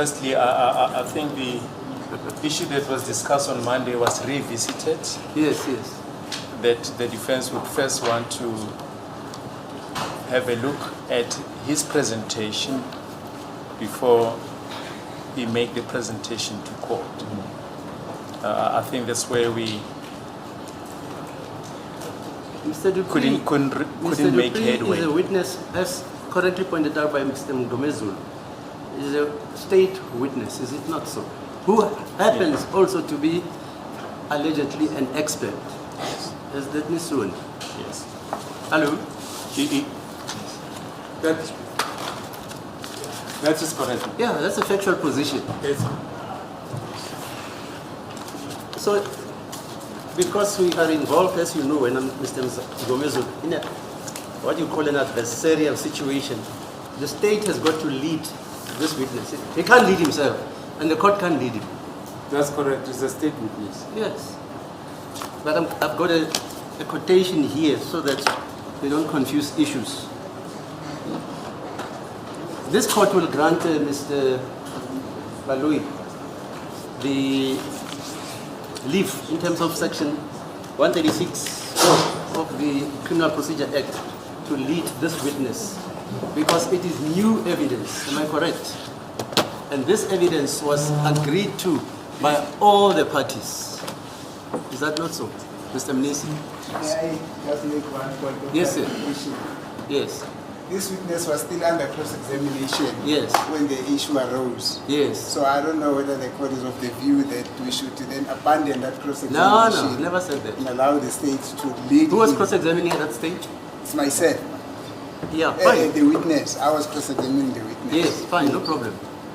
Firstly, I think the issue that was discussed on Monday was revisited. Yes, yes. That the defense would first want to have a look at his presentation before he make the presentation to court. I think that's where we Mr. Dupree, couldn't make headway. Is a witness, as correctly pointed out by Mr. Mgomezulu, is a state witness, is it not so? Who happens also to be allegedly an expert. Is that Nisun? Yes. Hello? That is correct. Yeah, that's a factual position. Yes. So, because we are involved, as you know, when Mr. Mgomezulu, in a, what you call an adversarial situation, the state has got to lead this witness. He can't lead himself, and the court can't lead him. That's correct. It's a state witness. Yes. But I've got a quotation here so that we don't confuse issues. This court will grant Mr. Balui the leave in terms of section 136 of the Criminal Procedure Act to lead this witness because it is new evidence. Am I correct? And this evidence was agreed to by all the parties. Is that not so, Mr. Mnisi? May I just make one point of Yes, sir. clarification? Yes. This witness was still under cross-examination Yes. when the issue arose. Yes. So I don't know whether the court is of the view that we should then abandon that No, cross-examination. no, never said that. And allow the state to lead. Who was him. cross-examining at that stage? It's myself. Yeah, fine. The witness. I was cross-examining the witness. Yes, fine, no problem.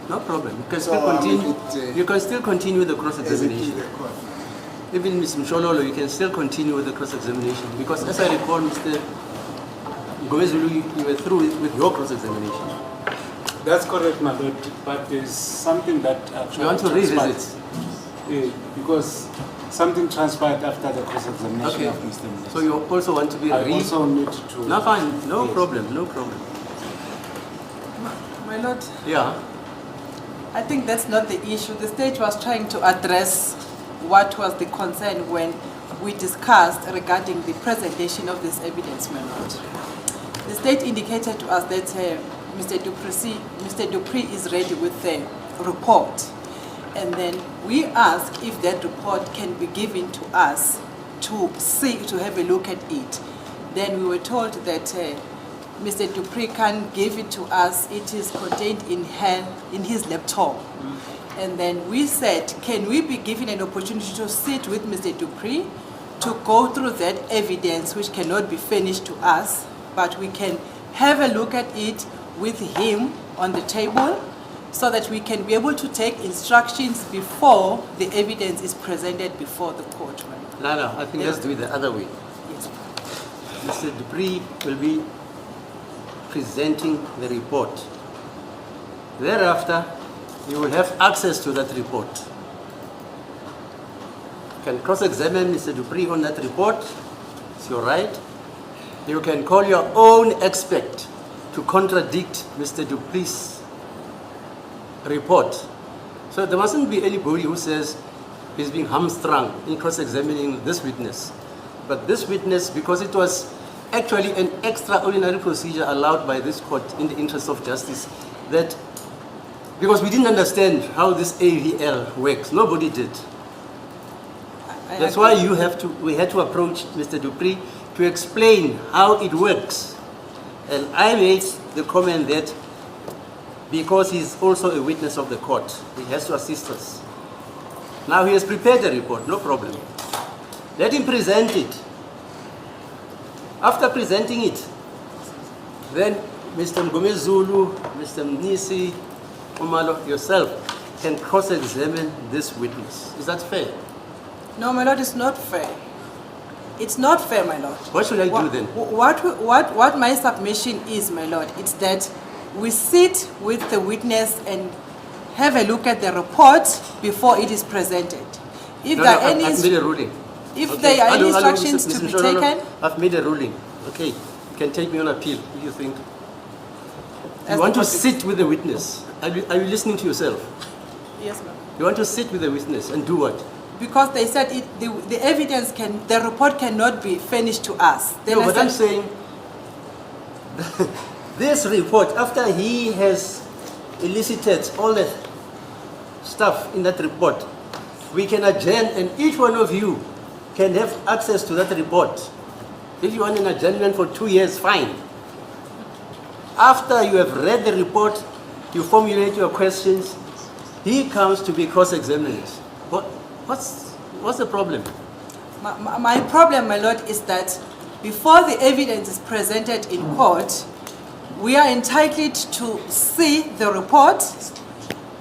No problem. You can So, still continue. you can still continue the As it is cross-examination. the court. Even Ms. Mshololo, you can still continue with the cross-examination because, as I recall, Mr. Gomezulu, you were through with your cross-examination. That's correct, my lord. But there's something that You want to revisit? Because something transpired after the cross-examination Okay. of Mr. Mnisi. So you also want to be I also need to. No, fine. No Yes. problem. No problem. My lord, Yeah. I think that's not the issue. The state was trying to address what was the concern when we discussed regarding the presentation of this evidence, my lord. The state indicated to us that Mr. Dupree is ready with the report. And then we asked if that report can be given to us to see, to have a look at it. Then we were told that Mr. Dupree can give it to us. It is contained in his laptop. And then we said, can we be given an opportunity to sit with Mr. Dupree to go through that evidence which cannot be furnished to us, but we can have a look at it with him on the table so that we can be able to take instructions before the evidence is presented before the court. No, I think let's do it the other way. Yes. Mr. Dupree will be presenting the report. Thereafter, you will have access to that report. You can cross-examine Mr. Dupree on that report. It's your right. You can call your own expert to contradict Mr. Dupree's report. So there mustn't be anybody who says he's being hamstrung in cross-examining this witness. But this witness, because it was actually an extraordinary procedure allowed by this court in the interest of justice, that because we didn't understand how this AVL works, nobody did. That's why we had to approach Mr. Dupree to explain how it works. And I made the comment that because he's also a witness of the court, he has to assist us. Now he has prepared the report, no problem. Let him present it. After presenting it, then Mr. Mgomezulu, Mr. Mnisi, Umalo, yourself can cross-examine this witness. Is that fair? No, my lord, it's not fair. It's not fair, my lord. What should I do then? What my submission is, my lord, it's that we sit with the witness and have a look at the report before it is presented. If there are any, I've made a ruling. If Okay. there are any Hello, instructions Mr. to be Mshololo, taken, I've made a ruling. Okay, you can take me on appeal if you think. As You want the to court- sit with the witness Are you listening to yourself? Yes, ma'am. You want to sit with the witness and do what? Because they said the evidence the report cannot be furnished to us. Then No, I but said, I'm saying this report, after he has elicited all the stuff in that report, we can adjourn and each one of you can have access to that report. If you want an adjournment for 2 years, fine. After you have read the report, you formulate your questions, he comes to be cross-examined. What's the problem? my problem, my lord, is that before the evidence is presented in court, we are entitled to see the report.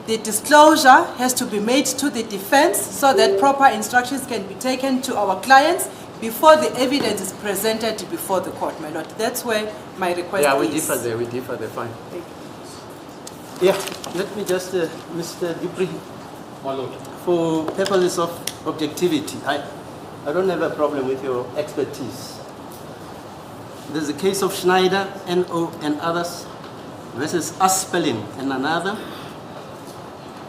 The disclosure has to be made to the defense so that proper instructions can be taken to our clients before the evidence is presented before the court, my lord. That's where my request Yeah, is. we differ there, fine. Thank you. Yeah, let me just, Mr. Dupree, My lord. for purposes of objectivity, I don't have a problem with your expertise. There's a case of Schneider, N.O. and others versus Aspelin and another.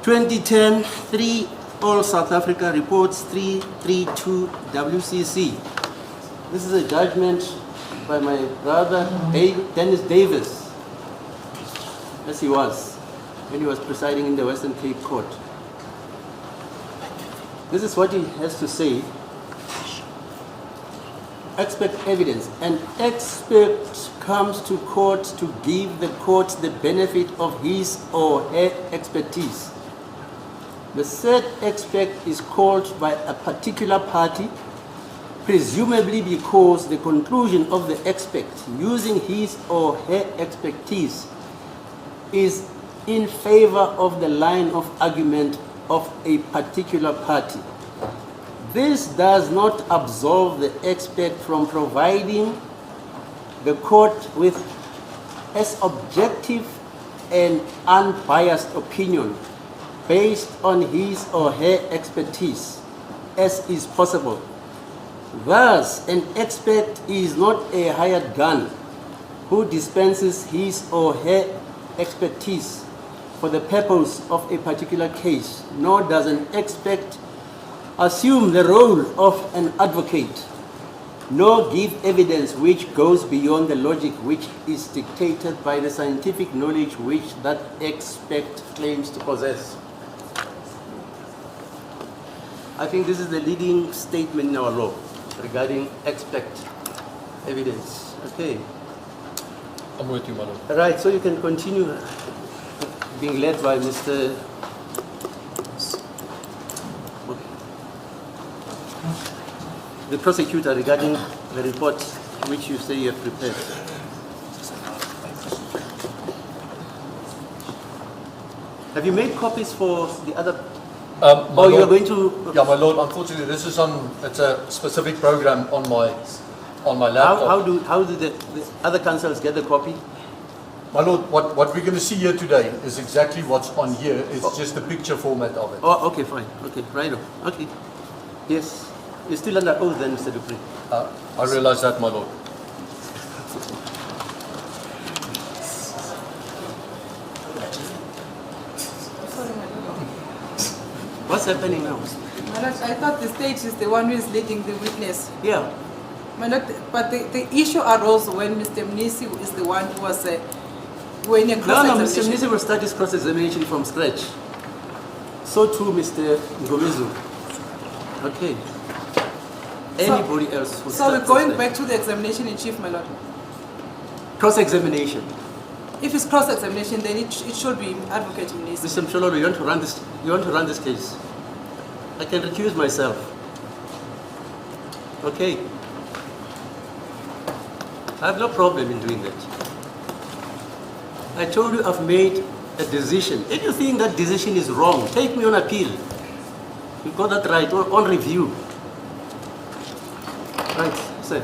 2010, 3 All South Africa Reports 332 WCC. This is a judgment by my brother Dennis Davis, as he was when he was presiding in the Western Cape Court. This is what he has to say. Expert evidence. An expert comes to court to give the court the benefit of his or her expertise. The said expert is called by a particular party, presumably because the conclusion of the expert using his or her expertise is in favor of the line of argument of a particular party. This does not absolve the expert from providing the court with as objective and unbiased opinion based on his or her expertise as is possible. Thus, an expert is not a hired gun who dispenses his or her expertise for the purpose of a particular case, nor does an expert assume the role of an advocate, nor give evidence which goes beyond the logic which is dictated by the scientific knowledge which that expert claims to possess. I think this is the leading statement in our law regarding expert evidence. Okay. I'm with you, my lord. Right, so you can continue being led by Mr. the prosecutor regarding the report which you say you have prepared. Have you made copies for the other? My You are lord, going to? Yeah, my lord. Unfortunately, this is it's a specific program on my laptop. How do the other councils get the copy? My lord, what we're going to see here today is exactly what's on here. It's just the picture format of it. Oh, okay, fine. Okay, right. Okay. Yes. You're still under oath then, Mr. Dupree. I realize that, my lord. What's happening now? My lord, I thought the state is the one who is leading the witness. Yeah. My lord, but the issue arose when Mr. Mnisi is the one who was when a No, Mr. cross-examination. Mnisi will start his cross-examination from scratch. So too, Mr. Ngomezu. Okay. Anybody else will So start we're going from back to the examination in chief, my lord. scratch. Cross-examination. If it's cross-examination, then it should be Advocate Mnisi. Mr. Mshololo, you want to run this case? I can recuse myself. Okay. I have no problem in doing that. I told you I've made a decision. If you think that decision is wrong, take me on appeal. You got that right, or on review. Right, sir.